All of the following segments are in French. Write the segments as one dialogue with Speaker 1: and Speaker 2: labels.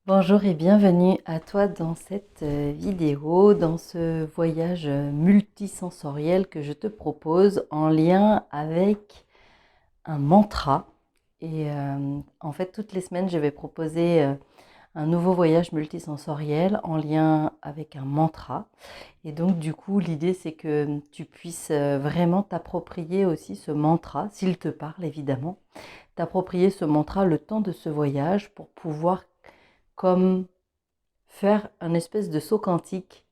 Speaker 1: Bonjour et bienvenue à toi dans cette vidéo, dans ce voyage multisensoriel que je te propose en lien avec un mantra. Et en fait, toutes les semaines, je vais proposer un nouveau voyage multisensoriel en lien avec un mantra. Et donc, du coup, l'idée, c'est que tu puisses vraiment t'approprier aussi ce mantra, s'il te parle évidemment, t'approprier ce mantra le temps de ce voyage pour pouvoir comme faire un espèce de saut quantique,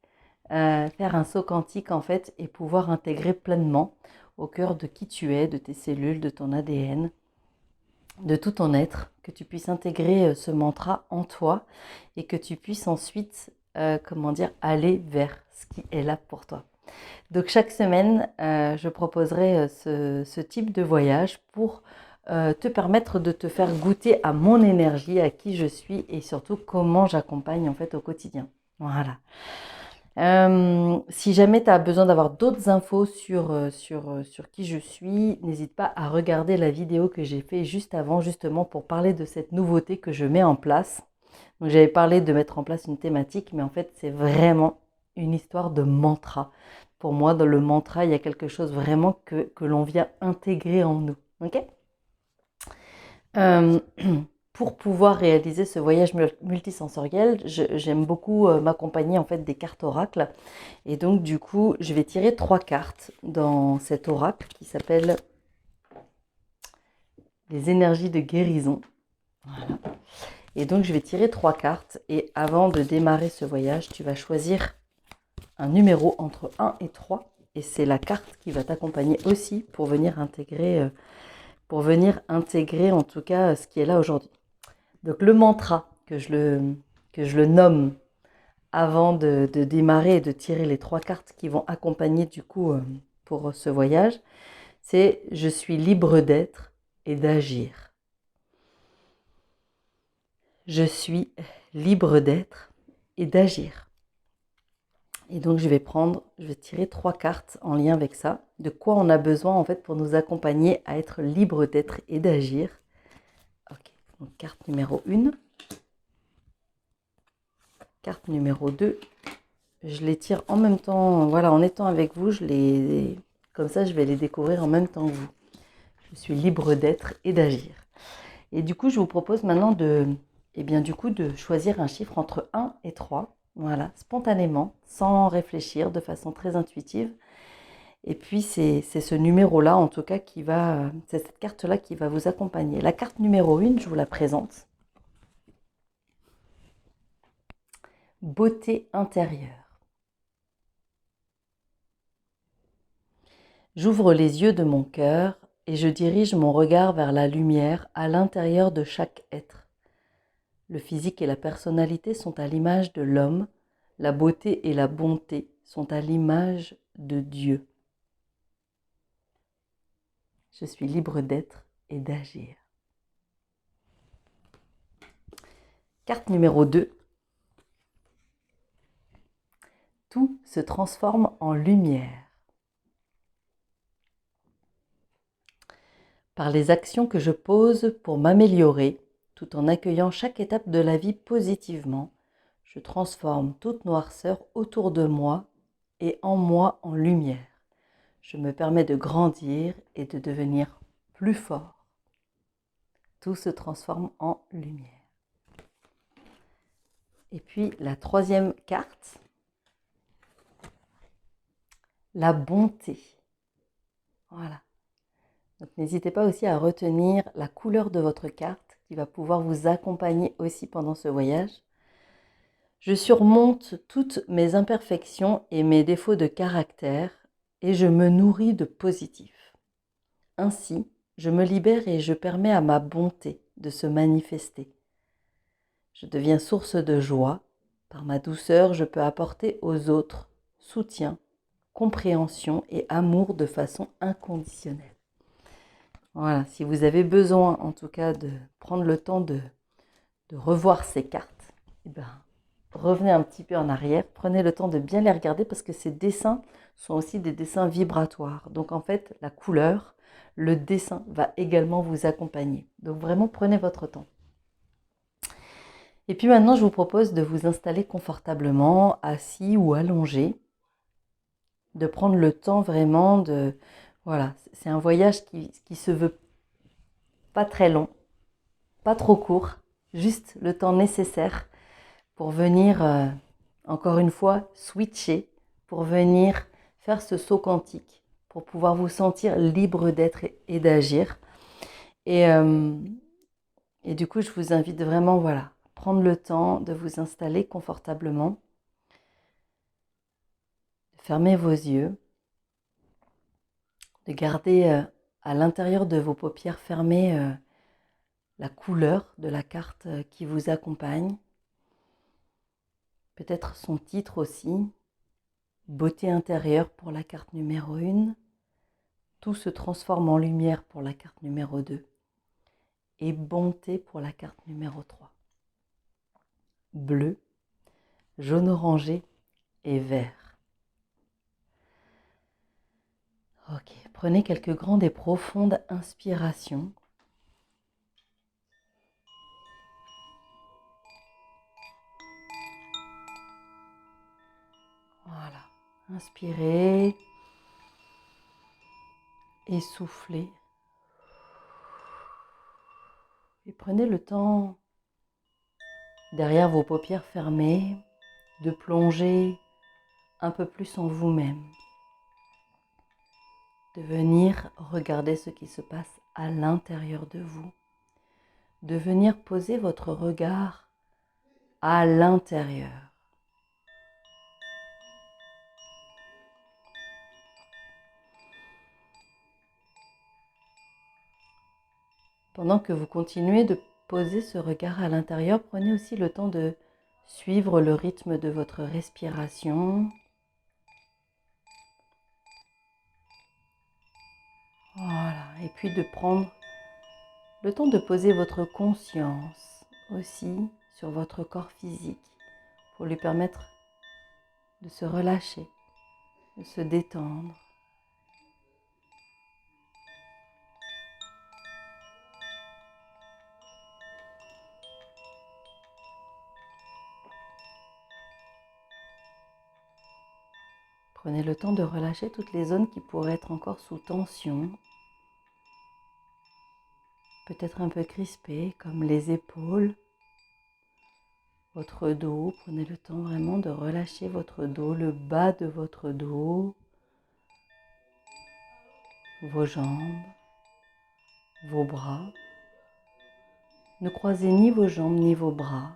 Speaker 1: faire un saut quantique en fait et pouvoir intégrer pleinement au cœur de qui tu es, de tes cellules, de ton ADN, de tout ton être, que tu puisses intégrer ce mantra en toi et que tu puisses ensuite, aller vers ce qui est là pour toi. Donc chaque semaine, je proposerai ce type de voyage pour te permettre de te faire goûter à mon énergie, à qui je suis et surtout comment j'accompagne en fait au quotidien. Voilà. Si jamais tu as besoin d'avoir d'autres infos sur qui je suis, n'hésite pas à regarder la vidéo que j'ai fait juste avant, justement pour parler de cette nouveauté que je mets en place. Donc j'avais parlé de mettre en place une thématique, mais en fait c'est vraiment une histoire de mantra. Pour moi, dans le mantra, il y a quelque chose vraiment que l'on vient intégrer en nous. Ok. Euh, pour pouvoir réaliser ce voyage multisensoriel, j'aime beaucoup m'accompagner en fait des cartes oracles. Et donc du coup, je vais tirer 3 cartes dans cet oracle qui s'appelle les énergies de guérison. Voilà. Et donc je vais tirer 3 cartes et avant de démarrer ce voyage, tu vas choisir un numéro entre 1 et 3 et c'est la carte qui va t'accompagner aussi pour venir intégrer en tout cas ce qui est là aujourd'hui. Donc le mantra que je le nomme avant de démarrer et de tirer les 3 cartes qui vont accompagner du coup pour ce voyage, c'est je suis libre d'être et d'agir. Je suis libre d'être et d'agir. Et donc je vais tirer 3 cartes en lien avec ça. De quoi on a besoin en fait pour nous accompagner à être libre d'être et d'agir. Ok, donc carte numéro 1. Carte numéro 2. Je les tire en même temps, voilà, en étant avec vous, comme ça je vais les découvrir en même temps que vous. Je suis libre d'être et d'agir. Et du coup, je vous propose maintenant de choisir un chiffre entre 1 et 3. Voilà, spontanément, sans réfléchir, de façon très intuitive. Et puis, c'est ce numéro-là, en tout cas, c'est cette carte-là qui va vous accompagner. La carte numéro 1, je vous la présente. Beauté intérieure. J'ouvre les yeux de mon cœur et je dirige mon regard vers la lumière à l'intérieur de chaque être. Le physique et la personnalité sont à l'image de l'homme, la beauté et la bonté sont à l'image de Dieu. Je suis libre d'être et d'agir. Carte numéro 2. Tout se transforme en lumière. Par les actions que je pose pour m'améliorer, tout en accueillant chaque étape de la vie positivement, je transforme toute noirceur autour de moi et en moi en lumière. Je me permets de grandir et de devenir plus fort. Tout se transforme en lumière. Et puis la troisième carte, la bonté. Voilà. Donc n'hésitez pas aussi à retenir la couleur de votre carte qui va pouvoir vous accompagner aussi pendant ce voyage. Je surmonte toutes mes imperfections et mes défauts de caractère et je me nourris de positif. Ainsi, je me libère et je permets à ma bonté de se manifester. Je deviens source de joie. Par ma douceur, je peux apporter aux autres soutien, compréhension et amour de façon inconditionnelle. Voilà, si vous avez besoin en tout cas de prendre le temps de revoir ces cartes, revenez un petit peu en arrière, prenez le temps de bien les regarder parce que ces dessins sont aussi des dessins vibratoires. Donc en fait, la couleur, le dessin va également vous accompagner. Donc vraiment, prenez votre temps. Et puis maintenant, je vous propose de vous installer confortablement, assis ou allongé, de prendre le temps vraiment de... Voilà, c'est un voyage qui se veut pas très long, pas trop court, juste le temps nécessaire pour venir, encore une fois, switcher, pour venir faire ce saut quantique, pour pouvoir vous sentir libre d'être et d'agir. Et, euh, et du coup, je vous invite vraiment, voilà, prendre le temps de vous installer confortablement, de fermer vos yeux, de garder à l'intérieur de vos paupières fermées la couleur de la carte qui vous accompagne, peut-être son titre aussi, beauté intérieure pour la carte numéro 1, tout se transforme en lumière pour la carte numéro 2 et bonté pour la carte numéro 3. Bleu, jaune orangé et vert. Ok, prenez quelques grandes et profondes inspirations. Voilà, inspirez, essoufflez. Et prenez le temps, derrière vos paupières fermées, de plonger un peu plus en vous-même, de venir regarder ce qui se passe à l'intérieur de vous, de venir poser votre regard à l'intérieur. Pendant que vous continuez de poser ce regard à l'intérieur, prenez aussi le temps de suivre le rythme de votre respiration. Voilà, et puis de prendre le temps de poser votre conscience aussi sur votre corps physique pour lui permettre de se relâcher, de se détendre. Prenez le temps de relâcher toutes les zones qui pourraient être encore sous tension, peut-être un peu crispées, comme les épaules, votre dos. Prenez le temps vraiment de relâcher votre dos, le bas de votre dos, vos jambes, vos bras. Ne croisez ni vos jambes, ni vos bras,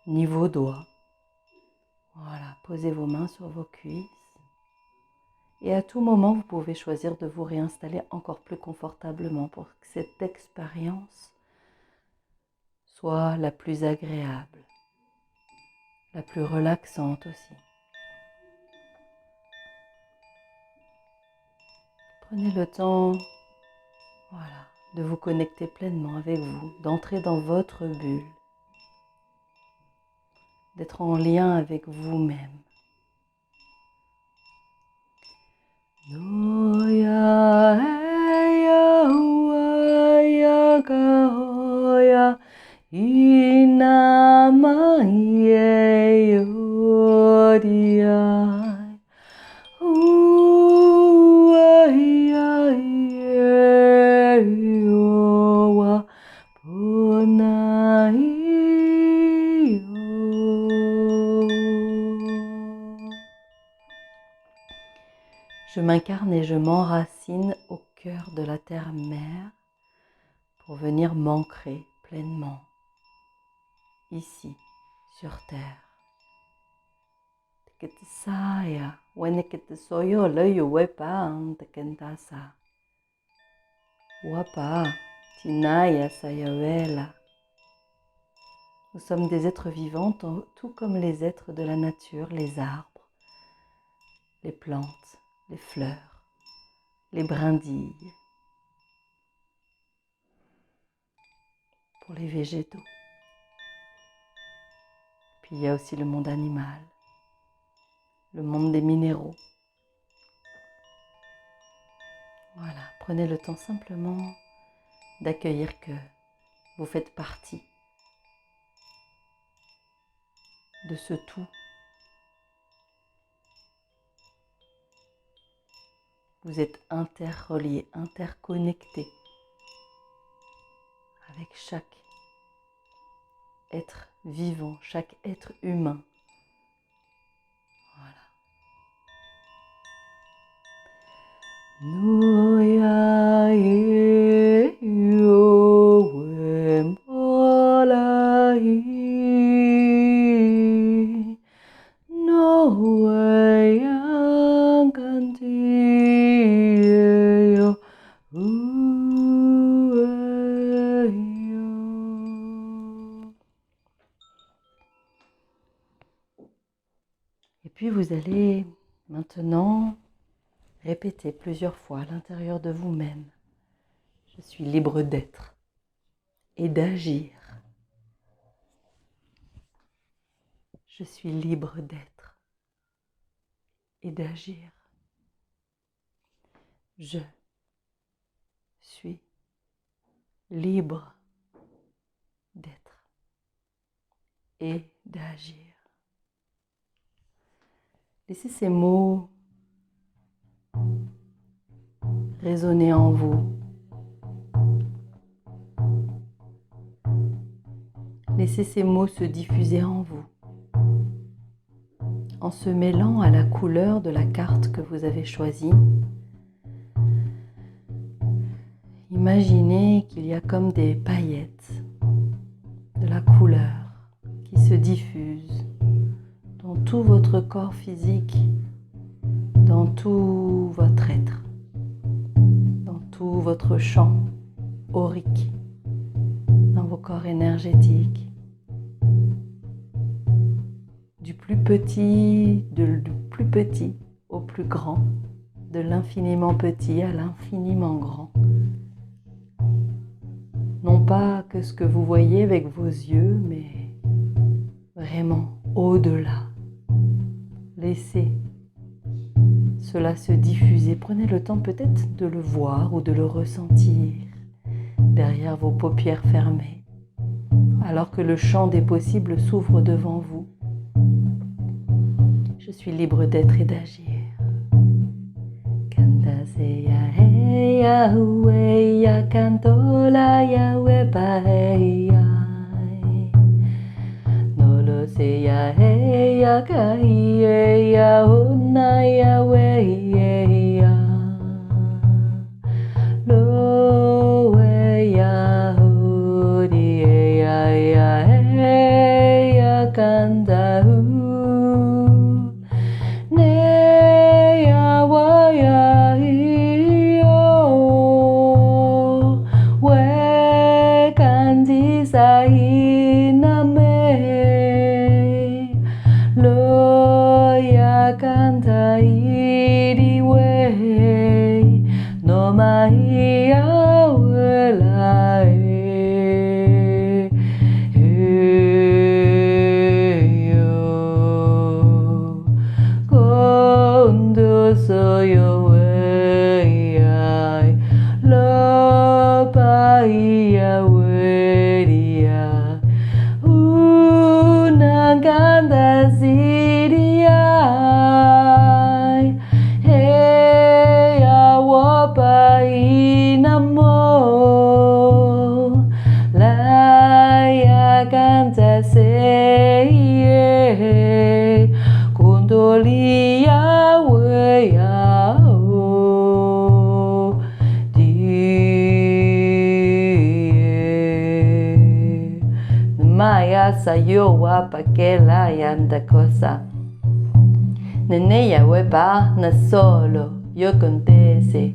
Speaker 1: ni vos doigts. Voilà, posez vos mains sur vos cuisses. Et à tout moment, vous pouvez choisir de vous réinstaller encore plus confortablement pour que cette expérience soit la plus agréable, la plus relaxante aussi. Prenez le temps, voilà, de vous connecter pleinement avec vous, d'entrer dans votre bulle, d'être en lien avec vous-même. Je m'incarne et je m'enracine au cœur de la terre-mère pour venir m'ancrer pleinement ici, sur terre. Saya, weneket soyo leyo wepa tekentasa. Wapa, tinaya sayavela. Nous sommes des êtres vivants, tout comme les êtres de la nature, les arbres, les plantes, les fleurs, les brindilles, pour les végétaux. Puis il y a aussi le monde animal, le monde des minéraux. Voilà, prenez le temps simplement d'accueillir que vous faites partie de ce tout. Vous êtes interreliés, interconnectés avec chaque être vivant, chaque être humain. Voilà. Nuya ye yo we mola hi no way yang kanti yo yo. Et puis vous allez maintenant répétez plusieurs fois à l'intérieur de vous-même. Je suis libre d'être et d'agir. Je suis libre d'être et d'agir. Je suis libre d'être et d'agir. Laissez ces mots résonner en vous. Laissez ces mots se diffuser en vous, en se mêlant à la couleur de la carte que vous avez choisie. Imaginez qu'il y a comme des paillettes de la couleur qui se diffusent dans tout votre corps physique, dans tout votre être, dans tout votre champ aurique, dans vos corps énergétiques, du plus petit au plus grand, de l'infiniment petit à l'infiniment grand. Non pas que ce que vous voyez avec vos yeux, mais vraiment au-delà. Laissez cela se diffuser. Prenez le temps peut-être de le voir ou de le ressentir derrière vos paupières fermées, alors que le champ des possibles s'ouvre devant vous. Je suis libre d'être et d'agir. Kandaseya heya hueya kantola ya wepaheya noloseya heya kaiya hunaya weya loweya huriya ya heya kandahu Sayo wa pakela yanda cosa nene ya weba na solo yo contese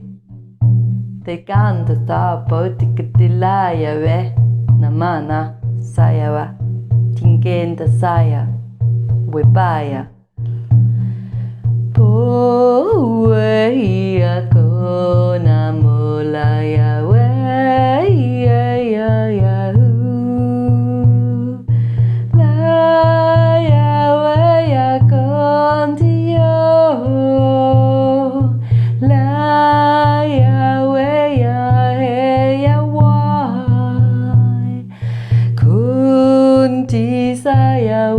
Speaker 1: te canto sta potikatila ya we na mana saya wa tingenda saya webaya po we ya kona mula ya we ya saya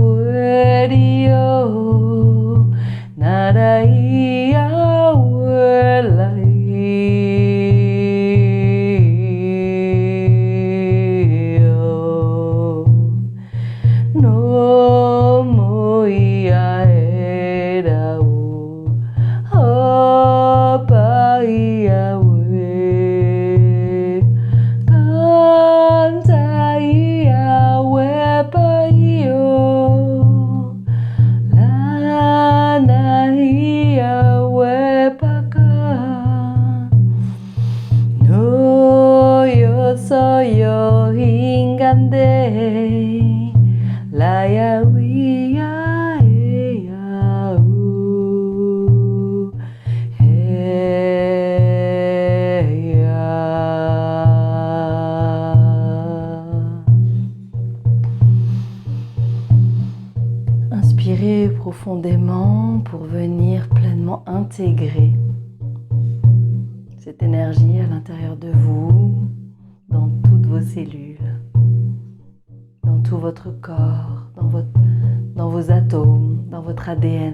Speaker 1: Inspirez profondément pour venir pleinement intégrer cette énergie à l'intérieur de vous, dans toutes vos cellules, dans tout votre corps, dans vos atomes, dans votre ADN,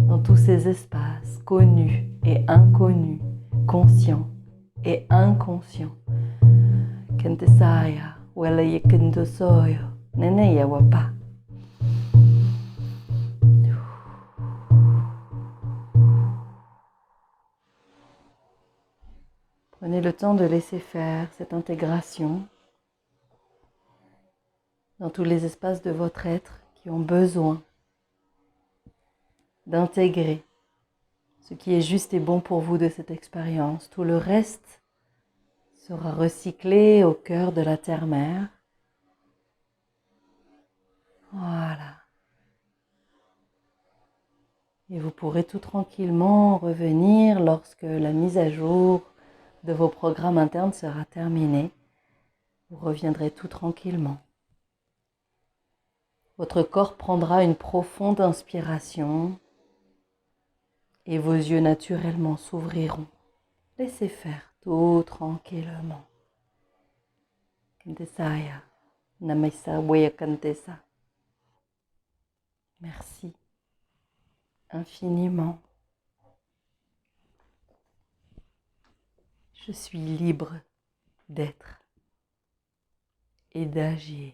Speaker 1: dans tous ces espaces connus et inconnus, conscients et inconscients. Kentesaya, wala yekendo soyo, nene ya wapa. Prenez le temps de laisser faire cette intégration dans tous les espaces de votre être qui ont besoin d'intégrer ce qui est juste et bon pour vous de cette expérience. Tout le reste sera recyclé au cœur de la terre-mère. Voilà. Et vous pourrez tout tranquillement revenir lorsque la mise à jour de vos programmes internes sera terminée. Vous reviendrez tout tranquillement. Votre corps prendra une profonde inspiration et vos yeux naturellement s'ouvriront. Laissez faire tout tranquillement. Kantesaya, Namaisa Waya Kantesa. Merci infiniment. Je suis libre d'être et d'agir.